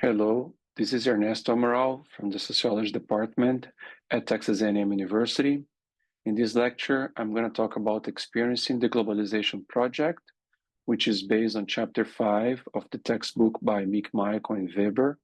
Hello, this is Ernesto Amaral from the Sociology Department at Texas A&M University. In this lecture, I'm going to talk about experiencing the globalization project, which is based on chapter 5 of the textbook by Mick Michael and Weber.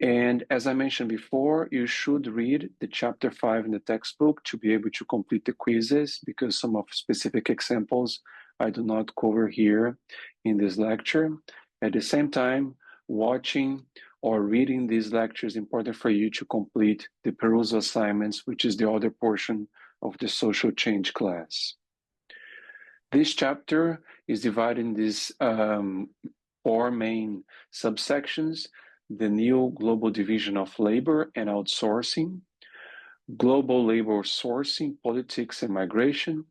And as I mentioned before, you should read the chapter 5 in the textbook to be able to complete the quizzes, because some of specific examples I do not cover here in this lecture. At the same time, watching or reading these lectures is important for you to complete the perusal assignments, which is the other portion of the social change class. This chapter is divided in these four main subsections: the new global division of labor and outsourcing, global labor sourcing, politics and migration,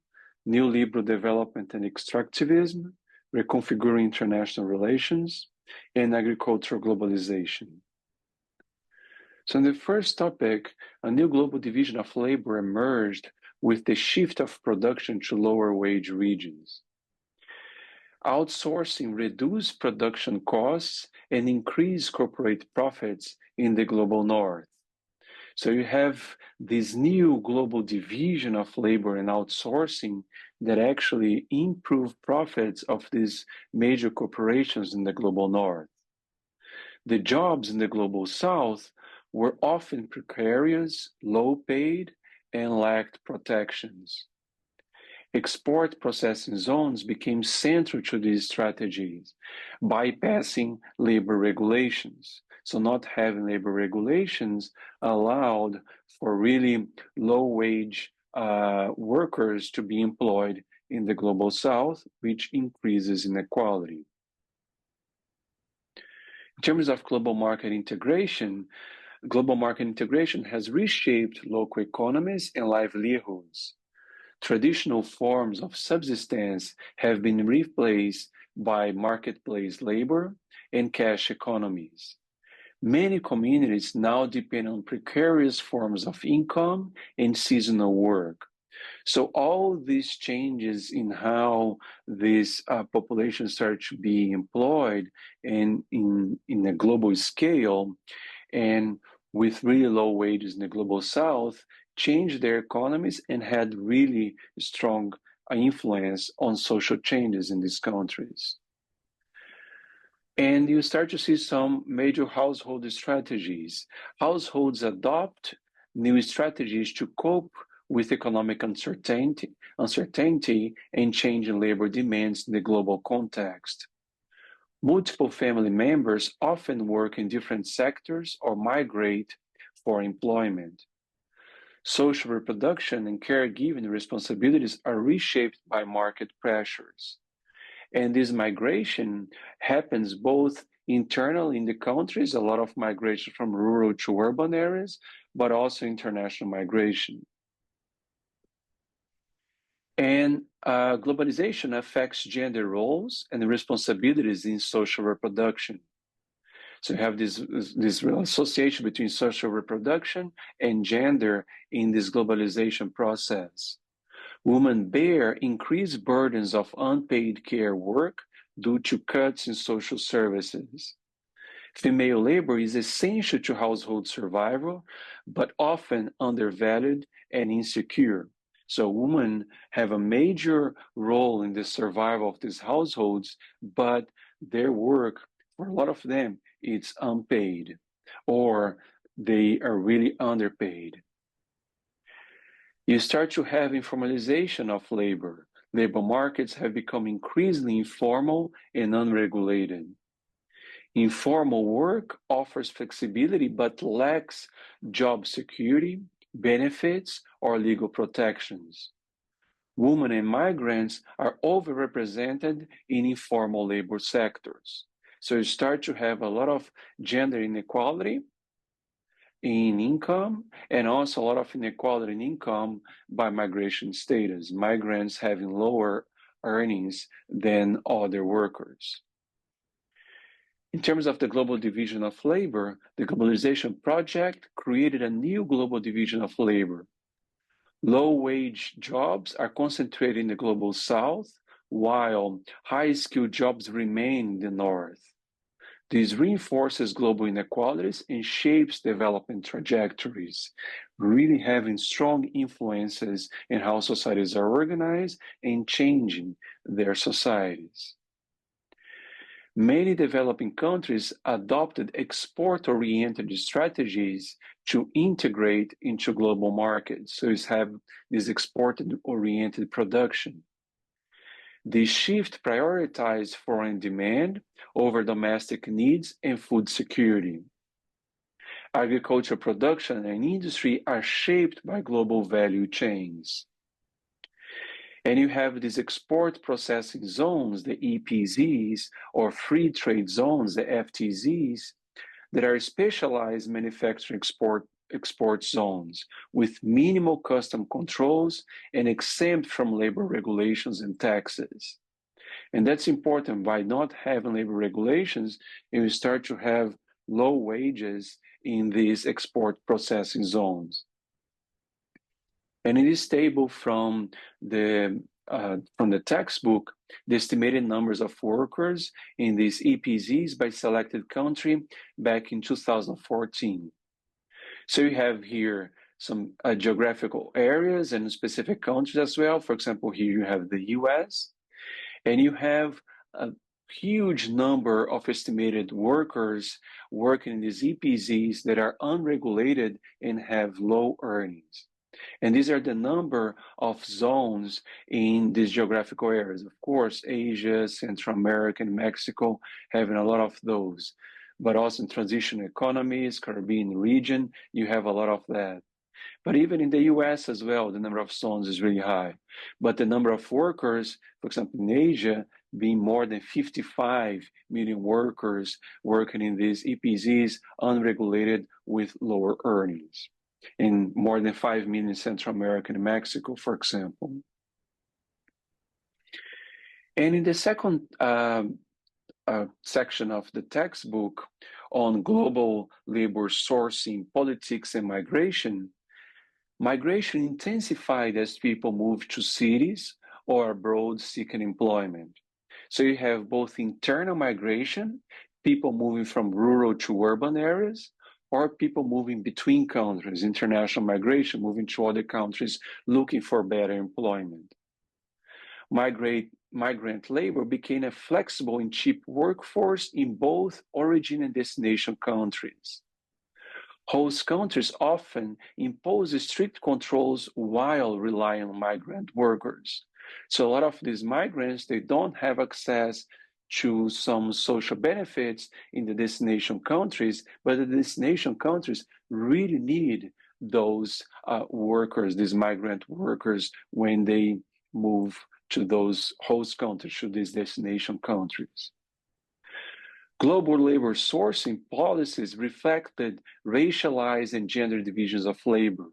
neoliberal development and extractivism, reconfiguring international relations, and agricultural globalization. So in the first topic, a new global division of labor emerged with the shift of production to lower wage regions. Outsourcing reduced production costs and increased corporate profits in the global north. So you have this new global division of labor and outsourcing that actually improve profits of these major corporations in the global north. The jobs in the global south were often precarious, low paid, and lacked protections. Export processing zones became central to these strategies, bypassing labor regulations. So not having labor regulations allowed for really low-wage workers to be employed in the global south, which increases inequality. In terms of global market integration has reshaped local economies and livelihoods. Traditional forms of subsistence have been replaced by marketplace labor and cash economies. Many communities now depend on precarious forms of income and seasonal work. So all these changes in how this population start to be employed and in a global scale, and with really low wages in the global south, changed their economies and had really strong influence on social changes in these countries. And you start to see some major household strategies. Households adopt new strategies to cope with economic uncertainty and changing labor demands in the global context. Multiple family members often work in different sectors or migrate for employment. Social reproduction and caregiving responsibilities are reshaped by market pressures. And this migration happens both internally in the countries, a lot of migration from rural to urban areas, but also international migration. And globalization affects gender roles and responsibilities in social reproduction. So you have this association between social reproduction and gender in this globalization process. Women bear increased burdens of unpaid care work due to cuts in social services. Female labor is essential to household survival, but often undervalued and insecure. So women have a major role in the survival of these households, but their work, for a lot of them, it's unpaid, or they are really underpaid. You start to have informalization of labor. Labor markets have become increasingly informal and unregulated. Informal work offers flexibility but lacks job security, benefits, or legal protections. Women and migrants are overrepresented in informal labor sectors. So you start to have a lot of gender inequality in income, and also a lot of inequality in income by migration status, migrants having lower earnings than other workers. In terms of the global division of labor, the Globalization Project created a new global division of labor. Low-wage jobs are concentrated in the global south, while high-skilled jobs remain in the north. This reinforces global inequalities and shapes development trajectories, really having strong influences in how societies are organized and changing their societies. Many developing countries adopted export-oriented strategies to integrate into global markets. So you have this export-oriented production. This shift prioritized foreign demand over domestic needs and food security. Agricultural production and industry are shaped by global value chains. And you have these export processing zones, the EPZs, or free trade zones, the FTZs, that are specialized manufacturing export zones with minimal custom controls and exempt from labor regulations and taxes. And that's important. By not having labor regulations, you start to have low wages in these export processing zones. And in this table from the textbook, the estimated numbers of workers in these EPZs by selected country back in 2014. So you have here some geographical areas and specific countries as well. For example, here you have the US, and you have a huge number of estimated workers working in these EPZs that are unregulated and have low earnings. And these are the number of zones in these geographical areas. Of course, Asia, Central America, and Mexico having a lot of those. But also in transition economies, Caribbean region, you have a lot of that. But even in the US as well, the number of zones is really high. But the number of workers, for example, in Asia, being more than 55 million workers working in these EPZs, unregulated with lower earnings. In more than 5 million in Central America and Mexico, for example. And in the second section of the textbook on global labor sourcing, politics, and migration, migration intensified as people moved to cities or abroad seeking employment. So you have both internal migration, people moving from rural to urban areas, or people moving between countries, international migration, moving to other countries looking for better employment. Migrant labor became a flexible and cheap workforce in both origin and destination countries. Host countries often impose strict controls while relying on migrant workers. So a lot of these migrants, they don't have access to some social benefits in the destination countries, but the destination countries really need those workers, these migrant workers, when they move to those host countries, to these destination countries. Global labor sourcing policies reflected racialized and gender divisions of labor.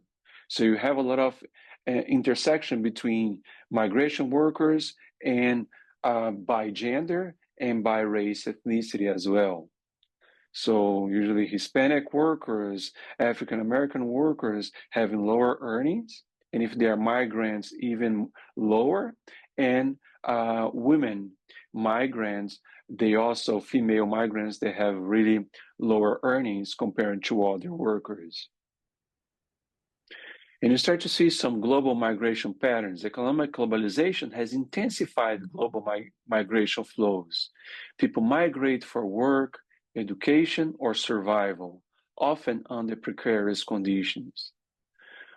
So you have a lot of intersection between migration workers and by gender and by race, ethnicity as well. So usually Hispanic workers, African American workers having lower earnings, and if they are migrants, even lower, and women migrants, they also, female migrants, they have really lower earnings compared to other workers. And you start to see some global migration patterns. Economic globalization has intensified global migration flows. People migrate for work, education, or survival, often under precarious conditions.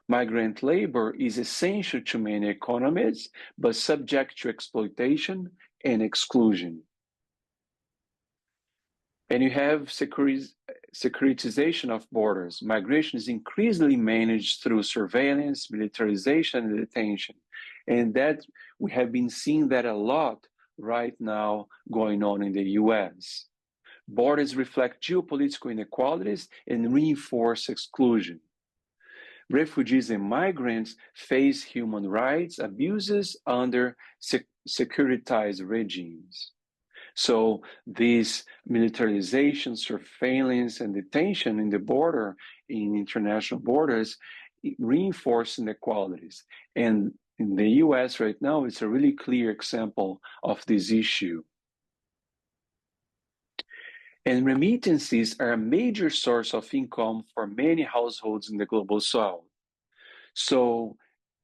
Migrant labor is essential to many economies, but subject to exploitation and exclusion. And you have securitization of borders. Migration is increasingly managed through surveillance, militarization, and detention. And that we have been seeing that a lot right now going on in the US. Borders reflect geopolitical inequalities and reinforce exclusion. Refugees and migrants face human rights abuses under securitized regimes. So this militarization, surveillance, and detention in the border, in international borders, reinforce inequalities. And in the US right now, it's a really clear example of this issue. And remittances are a major source of income for many households in the Global South. So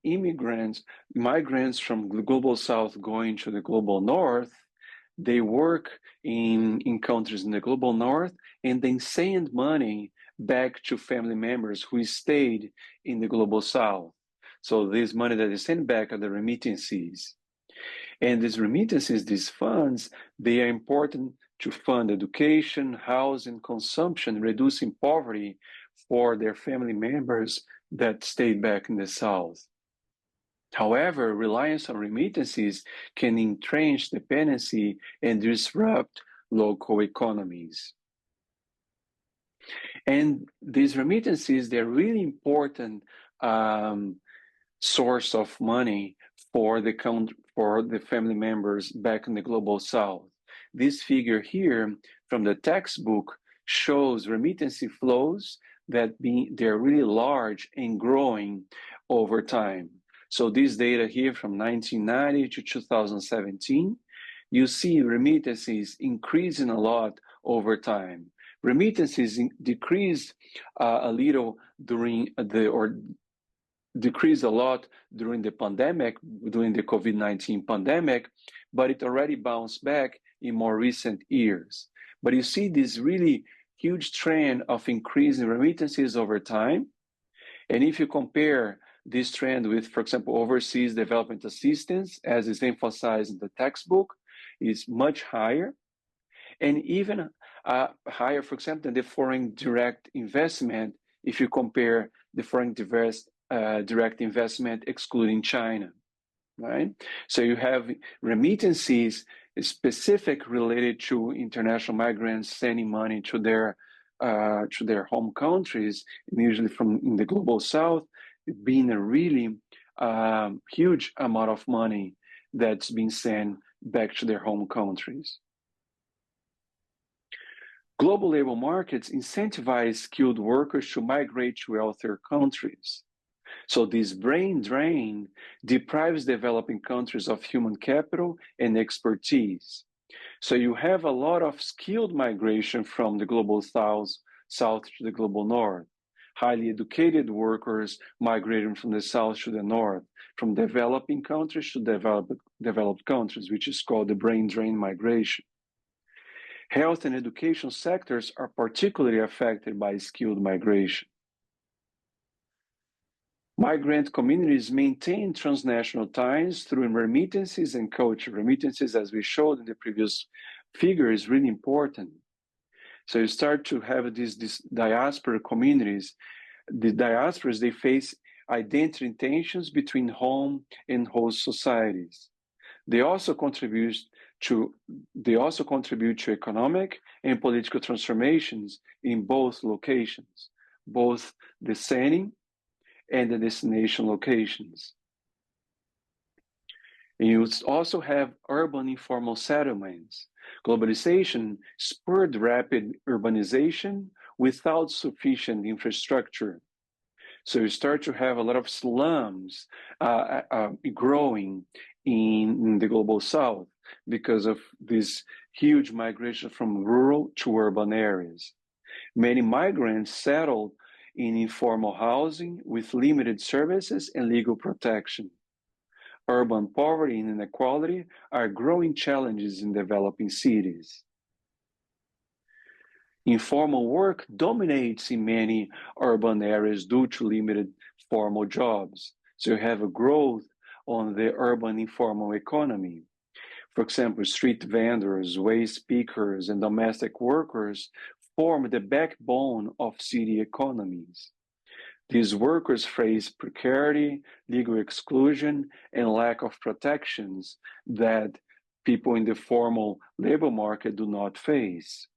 migrants from the Global South going to the Global North, they work in countries in the Global North and then send money back to family members who stayed in the Global South. So this money that they send back are the remittances. And these remittances, these funds, they are important to fund education, housing, consumption, reducing poverty for their family members that stayed back in the South. However, reliance on remittances can entrench dependency and disrupt local economies. And these remittances, they're really important source of money for the family members back in the Global South. This figure here from the textbook shows remittance flows that they're really large and growing over time. So this data here from 1990 to 2017, you see remittances increasing a lot over time. Remittances decreased a little decreased a lot during the pandemic, during the COVID-19 pandemic, but it already bounced back in more recent years. But you see this really huge trend of increasing remittances over time. And if you compare this trend with, for example, overseas development assistance, as is emphasized in the textbook, is much higher. And even higher, for example, than the foreign direct investment, if you compare the foreign direct investment excluding China, right? So you have remittances specific related to international migrants sending money to their home countries, and usually from in the Global South, being a really huge amount of money that's been sent back to their home countries. Global labor markets incentivize skilled workers to migrate to wealthier countries. So this brain drain deprives developing countries of human capital and expertise. So you have a lot of skilled migration from the Global South to the Global North. Highly educated workers migrating from the South to the North, from developing countries to developed countries, which is called the brain drain migration. Health and education sectors are particularly affected by skilled migration. Migrant communities maintain transnational ties through remittances and culture. Remittances, as we showed in the previous figure, is really important. So you start to have these diaspora communities. The diasporas, they face identity tensions between home and host societies. They also contribute to economic and political transformations in both locations, both the sending and the destination locations. And you also have urban informal settlements. Globalization spurred rapid urbanization without sufficient infrastructure. So you start to have a lot of slums growing in the Global South because of this huge migration from rural to urban areas. Many migrants settled in informal housing with limited services and legal protection. Urban poverty and inequality are growing challenges in developing cities. Informal work dominates in many urban areas due to limited formal jobs. So you have a growth on the urban informal economy. For example, street vendors, waste pickers, and domestic workers form the backbone of city economies. These workers face precarity, legal exclusion, and lack of protections that people in the formal labor market do not face.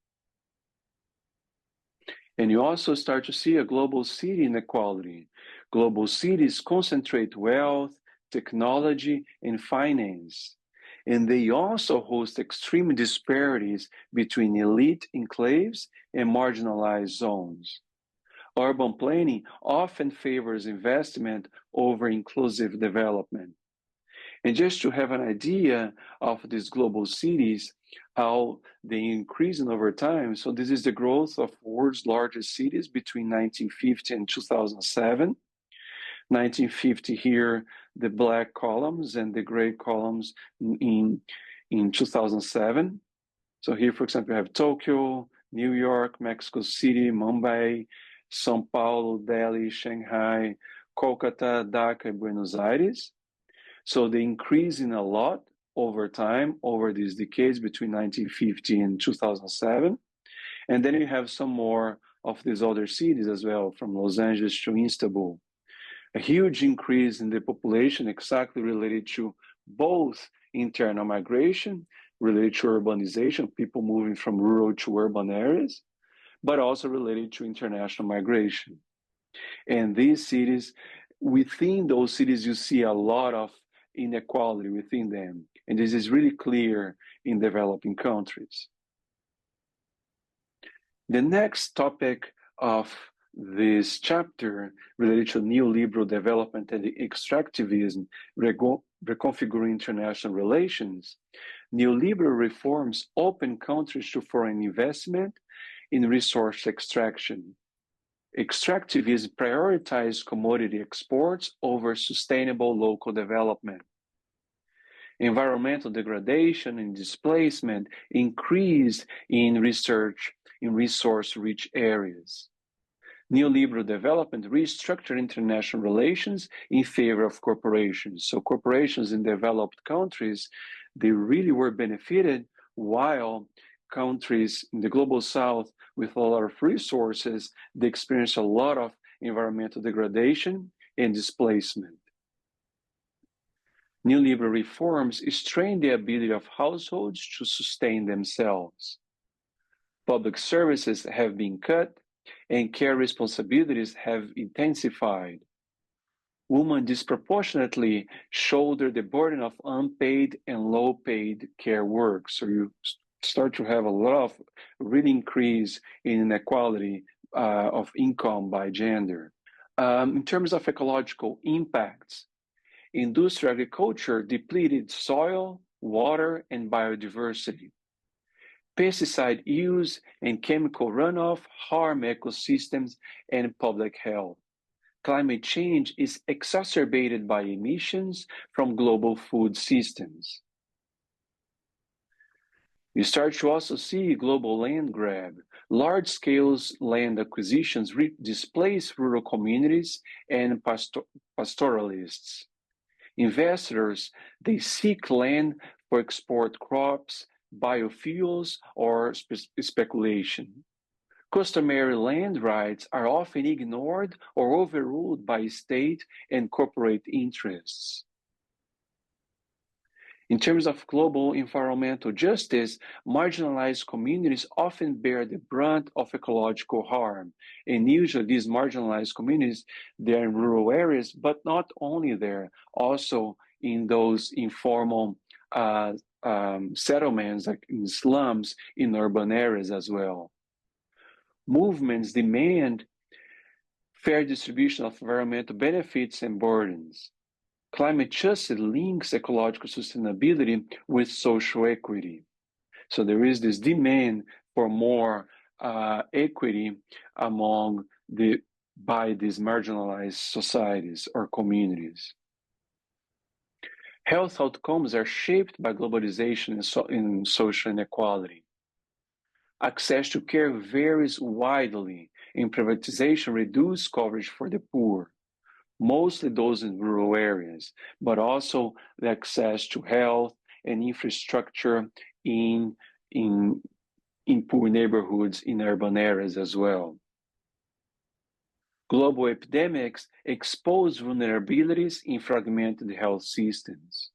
And you also start to see a global city inequality. Global cities concentrate wealth, technology, and finance. And they also host extreme disparities between elite enclaves and marginalized zones. Urban planning often favors investment over inclusive development. And just to have an idea of these global cities, how they increase over time. So this is the growth of world's largest cities between 1950 and 2007. 1950 here, the black columns, and the gray columns in 2007. So here, for example, you have Tokyo, New York, Mexico City, Mumbai, São Paulo, Delhi, Shanghai, Kolkata, Dhaka, and Buenos Aires. So they increase in a lot over time, over these decades between 1950 and 2007. And then you have some more of these other cities as well, from Los Angeles to Istanbul. A huge increase in the population exactly related to both internal migration, related to urbanization, people moving from rural to urban areas, but also related to international migration. And these cities, within those cities, you see a lot of inequality within them. And this is really clear in developing countries. The next topic of this chapter related to neoliberal development and extractivism, reconfiguring international relations. Neoliberal reforms open countries to foreign investment in resource extraction. Extractivism prioritizes commodity exports over sustainable local development. Environmental degradation and displacement increased in research in resource-rich areas. Neoliberal development restructured international relations in favor of corporations. So corporations in developed countries, they really were benefited, while countries in the global south with a lot of resources, they experienced a lot of environmental degradation and displacement. Neoliberal reforms strain the ability of households to sustain themselves. Public services have been cut and care responsibilities have intensified. Women disproportionately shoulder the burden of unpaid and low-paid care work. So you start to have a lot of real increase in inequality of income by gender. In terms of ecological impacts, industrial agriculture depleted soil, water, and biodiversity. Pesticide use and chemical runoff harm ecosystems and public health. Climate change is exacerbated by emissions from global food systems. You start to also see global land grab. Large-scale land acquisitions displace rural communities and pastoralists. Investors, they seek land for export crops, biofuels, or speculation. Customary land rights are often ignored or overruled by state and corporate interests. In terms of global environmental justice, marginalized communities often bear the brunt of ecological harm. And usually these marginalized communities, they're in rural areas, but not only there, also in those informal settlements, like in slums, in urban areas as well. Movements demand fair distribution of environmental benefits and burdens. Climate justice links ecological sustainability with social equity. So there is this demand for more equity by these marginalized societies or communities. Health outcomes are shaped by globalization and social inequality. Access to care varies widely, and privatization reduces coverage for the poor, mostly those in rural areas, but also the access to health and infrastructure in poor neighborhoods in urban areas as well. Global epidemics expose vulnerabilities in fragmented health systems.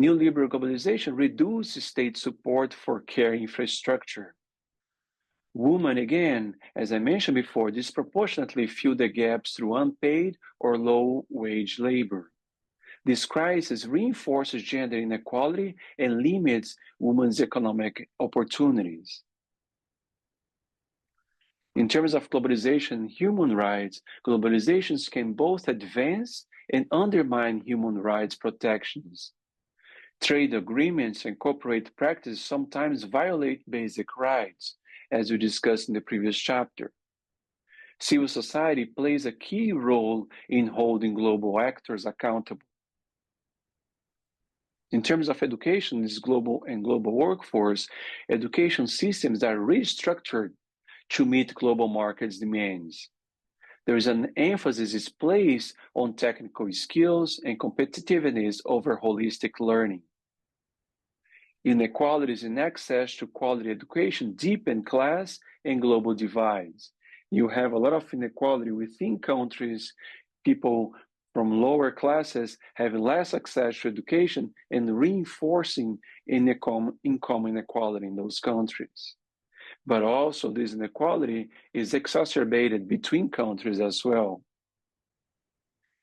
Neoliberal globalization reduces state support for care infrastructure. Women, again, as I mentioned before, disproportionately fill the gaps through unpaid or low-wage labor. This crisis reinforces gender inequality and limits women's economic opportunities. In terms of globalization and human rights, globalizations can both advance and undermine human rights protections. Trade agreements and corporate practices sometimes violate basic rights, as we discussed in the previous chapter. Civil society plays a key role in holding global actors accountable. In terms of education, this global workforce, education systems are restructured to meet global markets demands. There is an emphasis placed on technical skills and competitiveness over holistic learning. Inequalities in access to quality education deepen class and global divides. You have a lot of inequality within countries, people from lower classes having less access to education and reinforcing income inequality in those countries. But also this inequality is exacerbated between countries as well.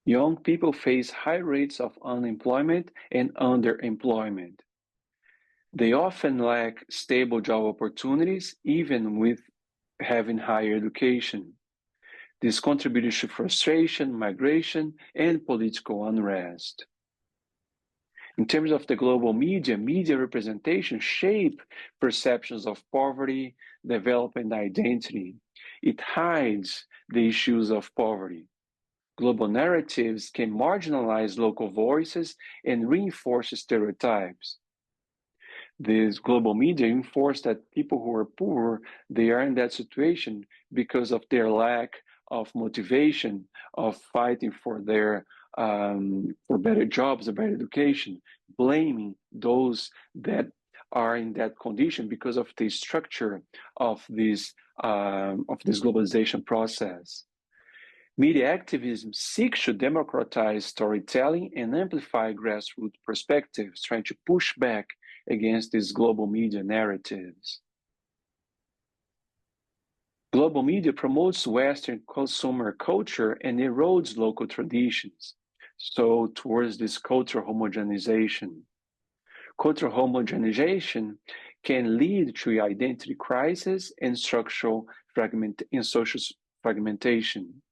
Young people face high rates of unemployment and underemployment. They often lack stable job opportunities, even with having higher education. This contributes to frustration, migration, and political unrest. In terms of the global media representation shape perceptions of poverty, development, identity. It hides the issues of poverty. Global narratives can marginalize local voices and reinforce stereotypes. This global media enforce that people who are poor, they are in that situation because of their lack of motivation of fighting for their for better jobs, a better education, blaming those that are in that condition because of the structure of this globalization process. Media activism seeks to democratize storytelling and amplify grassroots perspectives, trying to push back against these global media narratives. Global media promotes Western consumer culture and erodes local traditions, so towards this cultural homogenization. Cultural homogenization can lead to identity crisis and social fragmentation.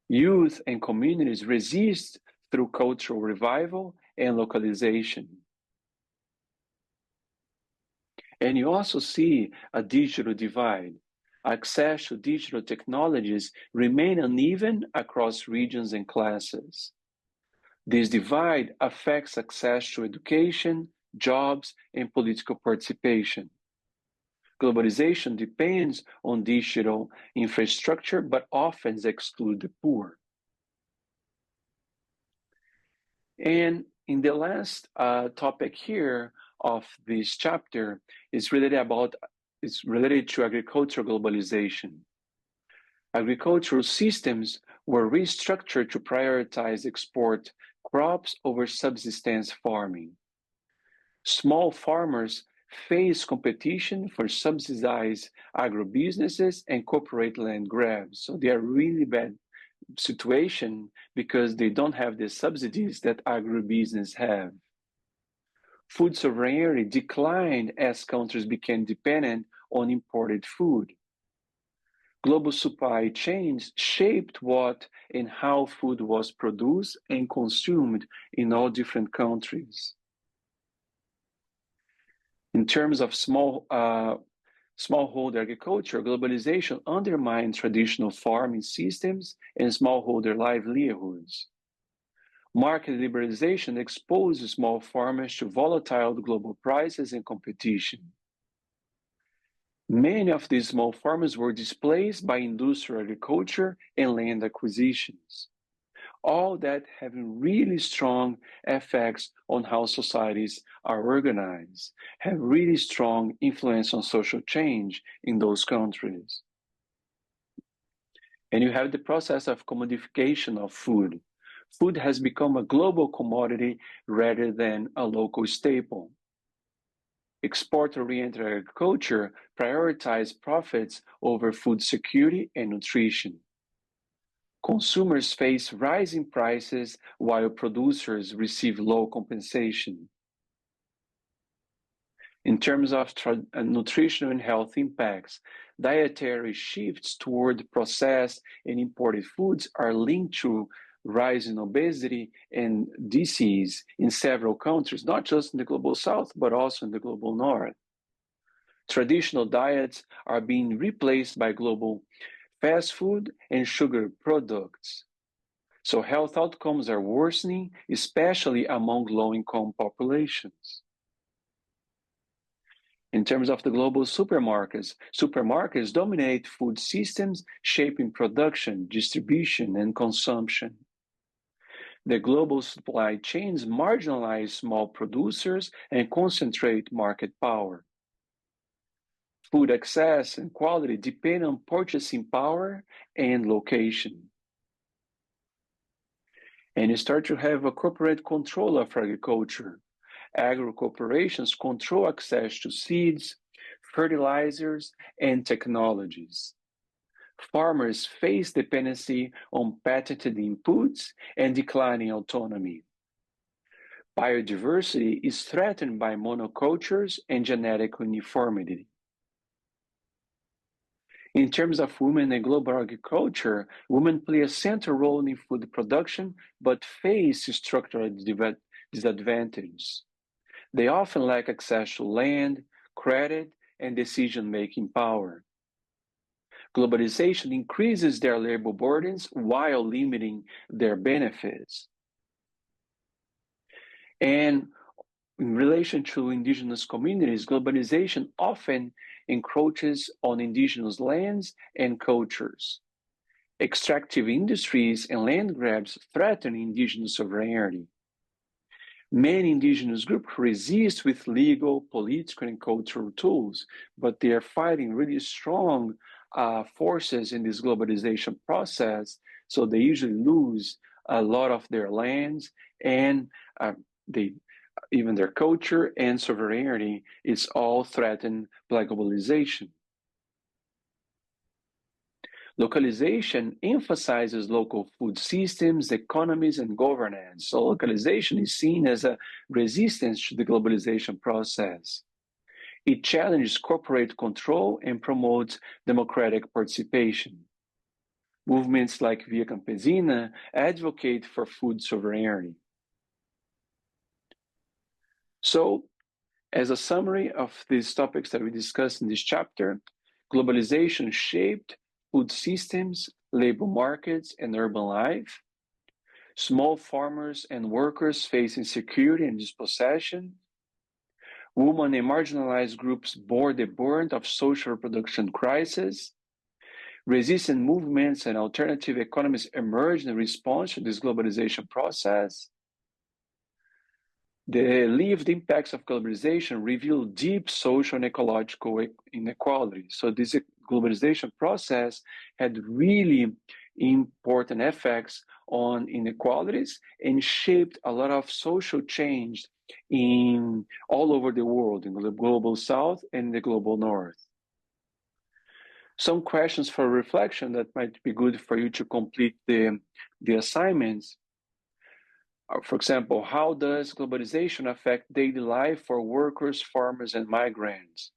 Youth and communities resist through cultural revival and localization. And you also see a digital divide. Access to digital technologies remain uneven across regions and classes. This divide affects access to education, jobs, and political participation. Globalization depends on digital infrastructure, but often excludes the poor. And in the last topic here of this chapter is related to agricultural globalization. Agricultural systems were restructured to prioritize export crops over subsistence farming. Small farmers face competition for subsidized agribusinesses and corporate land grabs. So they are really bad situation because they don't have the subsidies that agribusiness have. Food sovereignty declined as countries became dependent on imported food. Global supply chains shaped what and how food was produced and consumed in all different countries. In terms of smallholder agriculture, globalization undermined traditional farming systems and smallholder livelihoods. Market liberalization exposes small farmers to volatile global prices and competition. Many of these small farmers were displaced by industrial agriculture and land acquisitions. All that having really strong effects on how societies are organized, have really strong influence on social change in those countries. And you have the process of commodification of food. Food has become a global commodity rather than a local staple. Export-oriented agriculture prioritizes profits over food security and nutrition. Consumers face rising prices while producers receive low compensation. In terms of nutritional and health impacts, dietary shifts toward processed and imported foods are linked to rise in obesity and disease in several countries, not just in the global south, but also in the global north. Traditional diets are being replaced by global fast food and sugar products. So health outcomes are worsening, especially among low-income populations. In terms of the global supermarkets dominate food systems, shaping production, distribution, and consumption. The global supply chains marginalize small producers and concentrate market power. Food access and quality depend on purchasing power and location. And you start to have a corporate control of agriculture. Agro-corporations control access to seeds, fertilizers, and technologies. Farmers face dependency on patented inputs and declining autonomy. Biodiversity is threatened by monocultures and genetic uniformity. In terms of women in global agriculture, women play a central role in food production, but face structural disadvantages. They often lack access to land, credit, and decision-making power. Globalization increases their labor burdens while limiting their benefits. And in relation to indigenous communities, globalization often encroaches on indigenous lands and cultures. Extractive industries and land grabs threaten indigenous sovereignty. Many indigenous groups resist with legal, political, and cultural tools, but they are fighting really strong forces in this globalization process, so they usually lose a lot of their lands, and even their culture and sovereignty is all threatened by globalization. Localization emphasizes local food systems, economies, and governance. So localization is seen as a resistance to the globalization process. It challenges corporate control and promotes democratic participation. Movements like Via Campesina advocate for food sovereignty. So, as a summary of these topics that we discussed in this chapter, globalization shaped food systems, labor markets, and urban life. Small farmers and workers face insecurity and dispossession. Women and marginalized groups bore the burden of social reproduction crisis. Resistant movements and alternative economies emerged in response to this globalization process. The lived impacts of globalization reveal deep social and ecological inequality. So this globalization process had really important effects on inequalities and shaped a lot of social change in all over the world, in the global south and the global north. Some questions for reflection that might be good for you to complete the assignments. For example, how does globalization affect daily life for workers, farmers, and migrants?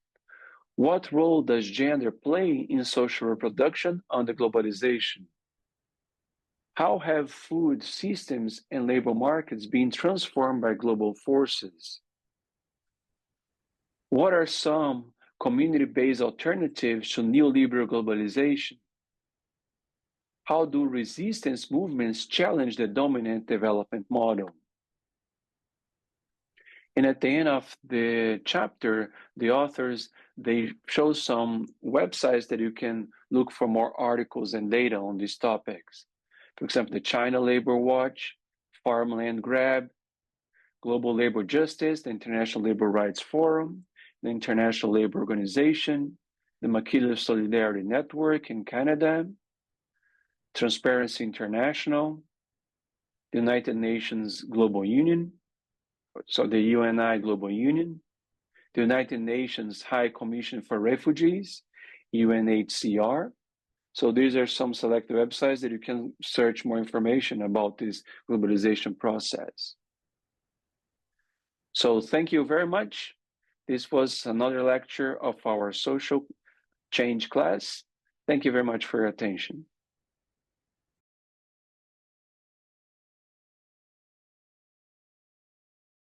What role does gender play in social reproduction under globalization? How have food systems and labor markets been transformed by global forces? What are some community-based alternatives to neoliberal globalization? How do resistance movements challenge the dominant development model? And at the end of the chapter, the authors, they show some websites that you can look for more articles and data on these topics. For example, the China Labor Watch, Farmland Grab, Global Labor Justice, the International Labor Rights Forum, the International Labor Organization, the Maquila Solidarity Network in Canada, Transparency International, the United Nations Global Union, so the UNI Global Union, the United Nations High Commission for Refugees, UNHCR. So these are some select websites that you can search more information about this globalization process. So thank you very much. This was another lecture of our social change class. Thank you very much for your attention.